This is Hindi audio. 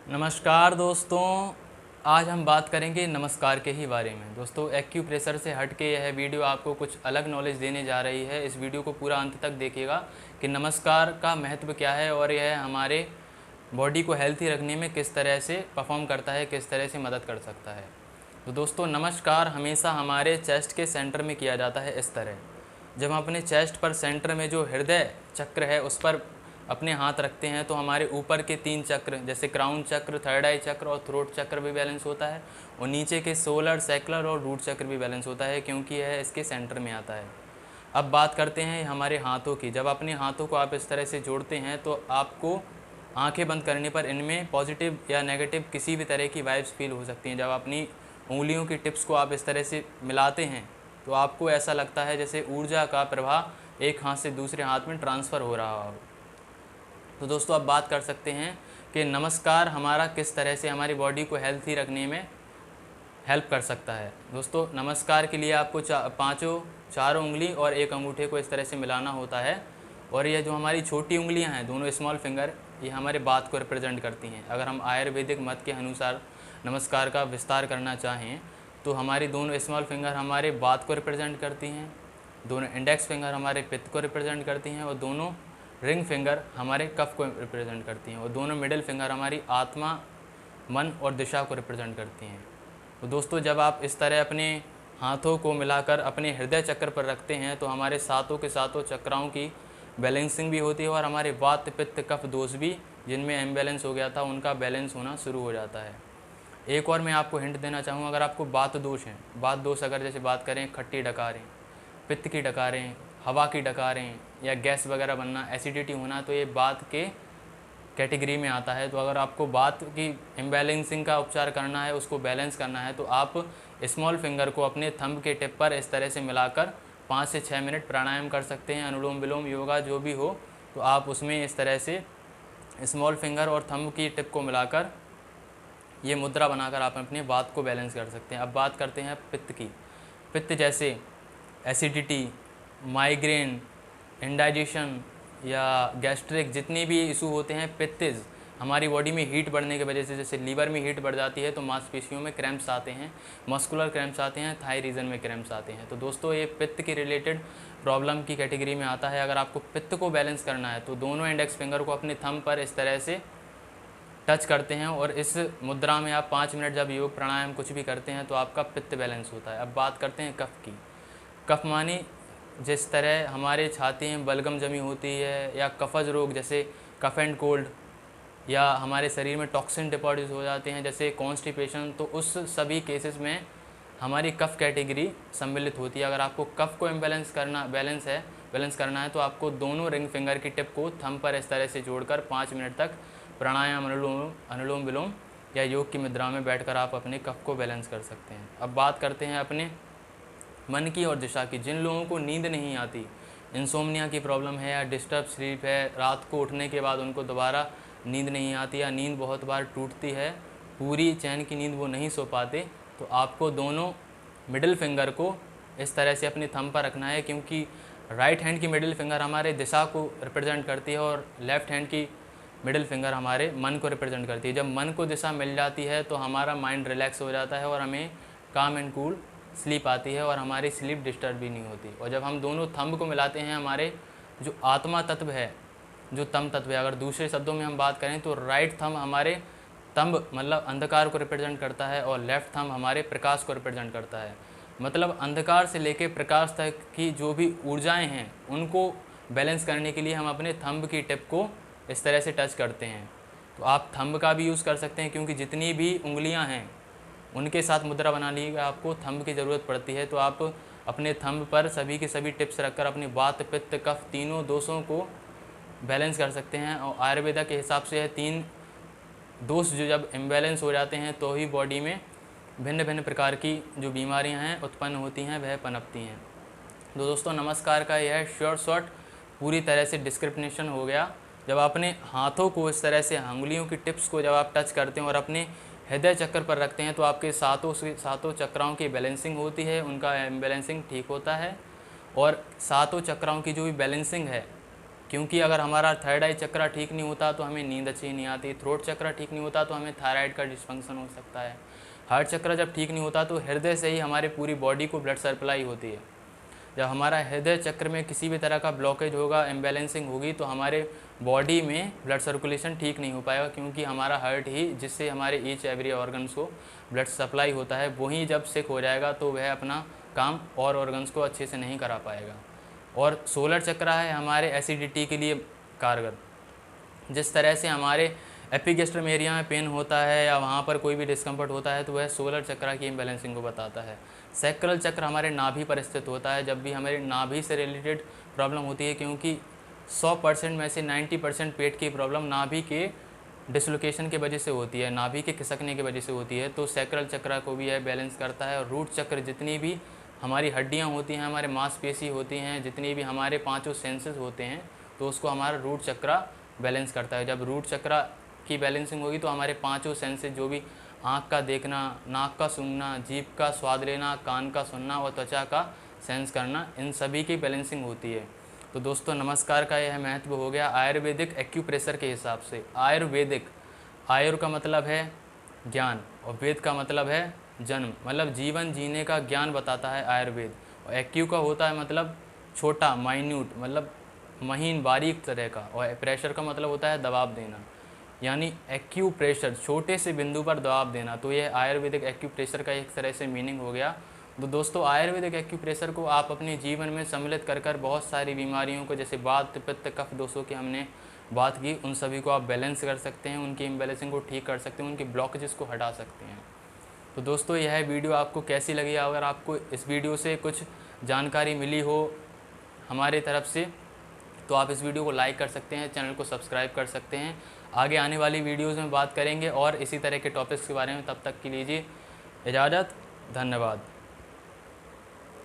नमस्कार दोस्तों, आज हम बात करेंगे नमस्कार के ही बारे में। दोस्तों, एक्यूप्रेशर से हट के यह वीडियो आपको कुछ अलग नॉलेज देने जा रही है। इस वीडियो को पूरा अंत तक देखिएगा कि नमस्कार का महत्व क्या है और यह हमारे बॉडी को हेल्थी रखने में किस तरह से परफॉर्म करता है, किस तरह से मदद कर सकता है। तो दोस्तों, नमस्कार हमेशा हमारे चेस्ट के सेंटर में किया जाता है। इस तरह जब हम अपने चेस्ट पर सेंटर में जो हृदय चक्र है उस पर अपने हाथ रखते हैं तो हमारे ऊपर के 3 चक्र जैसे क्राउन चक्र, थर्ड आई चक्र और थ्रोट चक्र भी बैलेंस होता है और नीचे के सोलर, सैक्युलर और रूट चक्र भी बैलेंस होता है, क्योंकि यह इसके सेंटर में आता है। अब बात करते हैं हमारे हाथों की। जब अपने हाथों को आप इस तरह से जोड़ते हैं तो आपको आंखें बंद करने पर इनमें पॉजिटिव या नेगेटिव किसी भी तरह की वाइब्स फील हो सकती हैं। जब अपनी उंगलियों की टिप्स को आप इस तरह से मिलाते हैं तो आपको ऐसा लगता है जैसे ऊर्जा का प्रवाह एक हाथ से दूसरे हाथ में ट्रांसफ़र हो रहा हो। तो दोस्तों, अब बात कर सकते हैं कि नमस्कार हमारा किस तरह से हमारी बॉडी को हेल्थी रखने में हेल्प कर सकता है। दोस्तों, नमस्कार के लिए आपको चारों उंगली और एक अंगूठे को इस तरह से मिलाना होता है और यह जो हमारी छोटी उंगलियां हैं, दोनों स्मॉल फिंगर, ये हमारे बात को रिप्रेजेंट करती हैं। अगर हम आयुर्वेदिक मत के अनुसार नमस्कार का विस्तार करना चाहें तो हमारी दोनों स्मॉल फिंगर हमारे बात को रिप्रेजेंट करती हैं, दोनों इंडेक्स फिंगर हमारे पित्त को रिप्रेजेंट करती हैं और दोनों रिंग फिंगर हमारे कफ को रिप्रेजेंट करती हैं और दोनों मिडिल फिंगर हमारी आत्मा, मन और दिशा को रिप्रेजेंट करती हैं। तो दोस्तों, जब आप इस तरह अपने हाथों को मिलाकर अपने हृदय चक्र पर रखते हैं तो हमारे सातों के सातों चक्राओं की बैलेंसिंग भी होती है और हमारे वात, पित्त, कफ दोष भी जिनमें इम्बैलेंस हो गया था उनका बैलेंस होना शुरू हो जाता है। एक और मैं आपको हिंट देना चाहूँगा, अगर आपको वात दोष हैं, वात दोष अगर जैसे बात करें खट्टी डकारें, पित्त की डकारें, हवा की डकारें या गैस वगैरह बनना, एसिडिटी होना, तो ये वात के कैटेगरी में आता है। तो अगर आपको वात की इम्बैलेंसिंग का उपचार करना है, उसको बैलेंस करना है, तो आप स्मॉल फिंगर को अपने थंब के टिप पर इस तरह से मिलाकर 5 से 6 मिनट प्राणायाम कर सकते हैं। अनुलोम विलोम, योगा जो भी हो, तो आप उसमें इस तरह से स्मॉल फिंगर और थंब की टिप को मिलाकर ये मुद्रा बनाकर आप अपने वात को बैलेंस कर सकते हैं। अब बात करते हैं पित्त की। पित्त जैसे एसिडिटी, माइग्रेन, इंडाइजेशन या गैस्ट्रिक, जितने भी इशू होते हैं, पित्तज हमारी बॉडी में हीट बढ़ने की वजह से, जैसे लीवर में हीट बढ़ जाती है तो मांसपेशियों में क्रैम्प्स आते हैं, मस्कुलर क्रैम्प्स आते हैं, थाई रीजन में क्रैम्प्स आते हैं। तो दोस्तों, ये पित्त की रिलेटेड प्रॉब्लम की कैटेगरी में आता है। अगर आपको पित्त को बैलेंस करना है तो दोनों इंडेक्स फिंगर को अपने थंब पर इस तरह से टच करते हैं और इस मुद्रा में आप 5 मिनट जब योग प्राणायाम कुछ भी करते हैं तो आपका पित्त बैलेंस होता है। अब बात करते हैं कफ की। कफ मानी जिस तरह हमारे छाती में बलगम जमी होती है या कफज रोग जैसे कफ एंड कोल्ड, या हमारे शरीर में टॉक्सिन डिपॉजिट हो जाते हैं जैसे कॉन्स्टिपेशन, तो उस सभी केसेस में हमारी कफ कैटेगरी सम्मिलित होती है। अगर आपको कफ को बैलेंस करना है तो आपको दोनों रिंग फिंगर की टिप को थंब पर इस तरह से जोड़कर 5 मिनट तक प्राणायाम, अनुलोम विलोम या योग की मुद्रा में बैठकर आप अपने कफ को बैलेंस कर सकते हैं। अब बात करते हैं अपने मन की और दिशा की। जिन लोगों को नींद नहीं आती, इंसोम्निया की प्रॉब्लम है या डिस्टर्ब स्लीप है, रात को उठने के बाद उनको दोबारा नींद नहीं आती या नींद बहुत बार टूटती है, पूरी चैन की नींद वो नहीं सो पाते, तो आपको दोनों मिडिल फिंगर को इस तरह से अपने थंब पर रखना है, क्योंकि राइट हैंड की मिडिल फिंगर हमारे दिशा को रिप्रेजेंट करती है और लेफ़्ट हैंड की मिडिल फिंगर हमारे मन को रिप्रेजेंट करती है। जब मन को दिशा मिल जाती है तो हमारा माइंड रिलैक्स हो जाता है और हमें काम एंड कूल स्लीप आती है और हमारी स्लीप डिस्टर्ब भी नहीं होती। और जब हम दोनों थंब को मिलाते हैं, हमारे जो आत्मा तत्व है, जो तम तत्व है, अगर दूसरे शब्दों में हम बात करें तो राइट थंब हमारे तंब मतलब अंधकार को रिप्रेजेंट करता है और लेफ़्ट थंब हमारे प्रकाश को रिप्रेजेंट करता है। मतलब अंधकार से लेकर प्रकाश तक की जो भी ऊर्जाएँ हैं उनको बैलेंस करने के लिए हम अपने थंब की टिप को इस तरह से टच करते हैं। तो आप थंब का भी यूज़ कर सकते हैं, क्योंकि जितनी भी उंगलियां हैं उनके साथ मुद्रा बना ली आपको थंब की ज़रूरत पड़ती है। तो आप अपने थंब पर सभी के सभी टिप्स रखकर अपने वात, पित्त, कफ तीनों दोषों को बैलेंस कर सकते हैं। और आयुर्वेदा के हिसाब से यह 3 दोष जो जब इम्बैलेंस हो जाते हैं तो ही बॉडी में भिन्न भिन्न प्रकार की जो बीमारियां हैं उत्पन्न होती हैं, वह पनपती हैं। तो दोस्तों, नमस्कार का यह शॉर्ट पूरी तरह से डिस्क्रिप्शन हो गया। जब अपने हाथों को इस तरह से, अंगुलियों की टिप्स को जब आप टच करते हैं और अपने हृदय चक्र पर रखते हैं तो आपके सातों चक्राओं की बैलेंसिंग होती है, उनका इम्बैलेंसिंग ठीक होता है। और सातों चक्राओं की जो भी बैलेंसिंग है, क्योंकि अगर हमारा थर्ड आई चक्र ठीक नहीं होता तो हमें नींद अच्छी नहीं आती, थ्रोट चक्र ठीक नहीं होता तो हमें थायराइड का डिस्फंक्शन हो सकता है, हार्ट चक्र जब ठीक नहीं होता तो हृदय से ही हमारे पूरी बॉडी को ब्लड सप्लाई होती है। जब हमारा हृदय चक्र में किसी भी तरह का ब्लॉकेज होगा, इम्बैलेंसिंग होगी, तो हमारे बॉडी में ब्लड सर्कुलेशन ठीक नहीं हो पाएगा, क्योंकि हमारा हार्ट ही जिससे हमारे ईच एवरी ऑर्गन्स को ब्लड सप्लाई होता है, वही जब सिक हो जाएगा तो वह अपना काम और ऑर्गन्स को अच्छे से नहीं करा पाएगा। और सोलर चक्र है हमारे एसिडिटी के लिए कारगर। जिस तरह से हमारे एपिगैस्ट्रम एरिया में पेन होता है या वहाँ पर कोई भी डिस्कम्फर्ट होता है तो वह सोलर चक्र की इम्बैलेंसिंग को बताता है। सैक्रल चक्र हमारे नाभि पर स्थित होता है, जब भी हमारे नाभि से रिलेटेड प्रॉब्लम होती है, क्योंकि 100% में से 90% पेट की प्रॉब्लम नाभि के डिसलोकेशन की वजह से होती है, नाभि के खिसकने की वजह से होती है, तो सैक्रल चक्र को भी यह बैलेंस करता है। और रूट चक्र, जितनी भी हमारी हड्डियाँ होती हैं, हमारे मांसपेशी होती हैं, जितनी भी हमारे पाँचों सेंसेस होते हैं, तो उसको हमारा रूट चक्र बैलेंस करता है। जब रूट चक्र की बैलेंसिंग होगी तो हमारे पाँचों सेंसेस, जो भी आँख का देखना, नाक का सूंघना, जीभ का स्वाद लेना, कान का सुनना और त्वचा का सेंस करना, इन सभी की बैलेंसिंग होती है। तो दोस्तों नमस्कार का यह महत्व हो गया आयुर्वेदिक एक्यूप्रेशर के हिसाब से। आयुर्वेदिक, आयुर का मतलब है ज्ञान और वेद का मतलब है जन्म, मतलब जीवन जीने का ज्ञान बताता है आयुर्वेद। और एक्यू का होता है मतलब छोटा, माइन्यूट, मतलब महीन बारीक तरह का, और प्रेशर का मतलब होता है दबाव देना, यानी एक्यू प्रेशर, छोटे से बिंदु पर दबाव देना। तो यह आयुर्वेदिक एक्यू प्रेशर का एक तरह से मीनिंग हो गया। तो दोस्तों आयुर्वेदिक एक्यू प्रेशर को आप अपने जीवन में सम्मिलित कर बहुत सारी बीमारियों को, जैसे वात, पित्त, कफ दोषों की हमने बात की, उन सभी को आप बैलेंस कर सकते हैं, उनकी इम्बैलेंसिंग को ठीक कर सकते हैं, उनकी ब्लॉकेजेस को हटा सकते हैं। तो दोस्तों यह वीडियो आपको कैसी लगी? अगर आपको इस वीडियो से कुछ जानकारी मिली हो हमारे तरफ से, तो आप इस वीडियो को लाइक कर सकते हैं, चैनल को सब्सक्राइब कर सकते हैं। आगे आने वाली वीडियोज़ में बात करेंगे और इसी तरह के टॉपिक्स के बारे में। तब तक के लीजिए इजाज़त, धन्यवाद।